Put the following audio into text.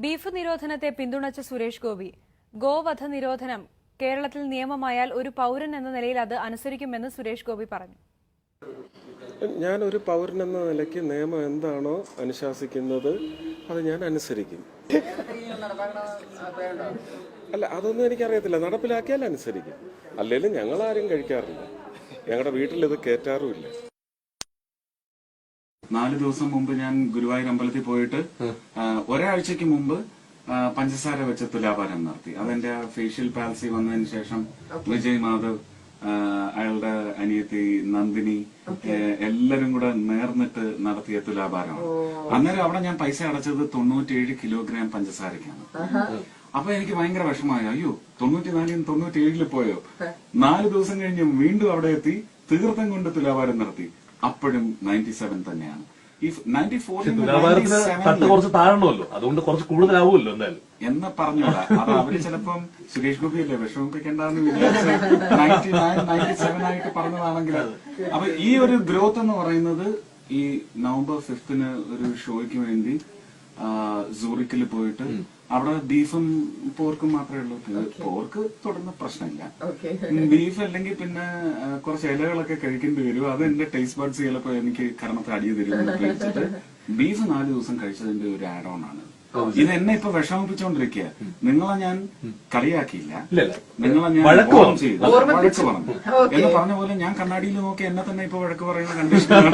Beef നിരോധനത്തെ പിന്തുണച്ച സുരേഷ് ഗോപി ഗോവധ നിരോധനം കേരളത്തിൽ നിയമമായാൽ ഒരു പൗരൻ എന്ന നിലയിൽ അത് അനുസരിക്കുമെന്ന് സുരേഷ് ഗോപി പറഞ്ഞു. ഞാൻ ഒരു പൗരൻ എന്ന നിലയ്ക്ക് നിയമം എന്താണോ അനുശാസിക്കുന്നത് അത് ഞാൻ അനുസരിക്കും. അല്ല, അതൊന്നും എനിക്കറിയത്തില്ല. നടപ്പിലാക്കിയാൽ അനുസരിക്കും. അല്ലെങ്കിലും ഞങ്ങൾ ആരും കഴിക്കാറില്ല. ഞങ്ങളുടെ വീട്ടിൽ ഇത് കയറ്റാറുമില്ല. 4 ദിവസം മുമ്പ് ഞാൻ ഗുരുവായൂർ അമ്പലത്തിൽ പോയിട്ട് ഒരാഴ്ചക്ക് മുമ്പ് പഞ്ചസാര വെച്ച തുലാഭാരം നടത്തി. അതെന്റെ ഫേഷ്യൽ പാൽസി വന്നതിന് ശേഷം വിജയ് മാധവ്, അയാളുടെ അനിയത്തി നന്ദിനി, എല്ലാരും കൂടെ നേർന്നിട്ട് നടത്തിയ തുലാഭാരമാണ്. അന്നേരം അവിടെ ഞാൻ പൈസ അടച്ചത് 97 കിലോഗ്രാം പഞ്ചസാരക്കാണ്. അപ്പൊ എനിക്ക് ഭയങ്കര വിഷമമായി. അയ്യോ, 94 97 പോയോ. 4 ദിവസം കഴിഞ്ഞ് വീണ്ടും അവിടെ എത്തി തീർത്ഥം കൊണ്ട് തുലാഭാരം നടത്തി. അപ്പോഴും 97 തന്നെയാണ്. ഈ 94 കുറച്ച് താഴണമല്ലോ, അതുകൊണ്ട് കുറച്ച് കൂടുതലാവുമല്ലോ എന്തായാലും എന്ന് പറഞ്ഞോളാ. അത് അവര് ചിലപ്പം സുരേഷ് ഗോപിയല്ലേ വിഷമിപ്പിക്കേണ്ടെന്ന് വിചാരിച്ച് 99, 97 ആയിട്ട് പറഞ്ഞതാണെങ്കിൽ. അപ്പൊ ഈ ഒരു ഗ്രോത്ത് എന്ന് പറയുന്നത് ഈ നവംബർ 5ന് ഒരു ഷോയ്ക്ക് വേണ്ടി സൂറിക്കിൽ പോയിട്ട് അവിടെ ബീഫും പോർക്കും മാത്രമേ ഉള്ളൂ. പോർക്ക് തുടർന്ന് പ്രശ്നമില്ല. ബീഫ് അല്ലെങ്കിൽ പിന്നെ കുറച്ച് ഇലകളൊക്കെ കഴിക്കേണ്ടി വരും. അത് എന്റെ ടേസ്റ്റ് ബഡ്സ് ചിലപ്പോ എനിക്ക് കർമ്മത്തിൽ അടിയ തരും കഴിച്ചിട്ട് ബീഫ് 4 ദിവസം കഴിച്ചതിന്റെ ഒരു ആഡ് ഓൺ ആണ്. ഇത് എന്നെ ഇപ്പൊ വിഷമിപ്പിച്ചോണ്ടിരിക്കുക. നിങ്ങളെ ഞാൻ കളിയാക്കിയില്ല, നിങ്ങളെ ഞാൻ വഴക്ക് പറഞ്ഞു എന്ന് പറഞ്ഞ പോലെ ഞാൻ കണ്ണാടിയിൽ നോക്കി എന്നെ തന്നെ ഇപ്പൊ വഴക്ക് പറയുന്ന കണ്ടീഷനാണ്.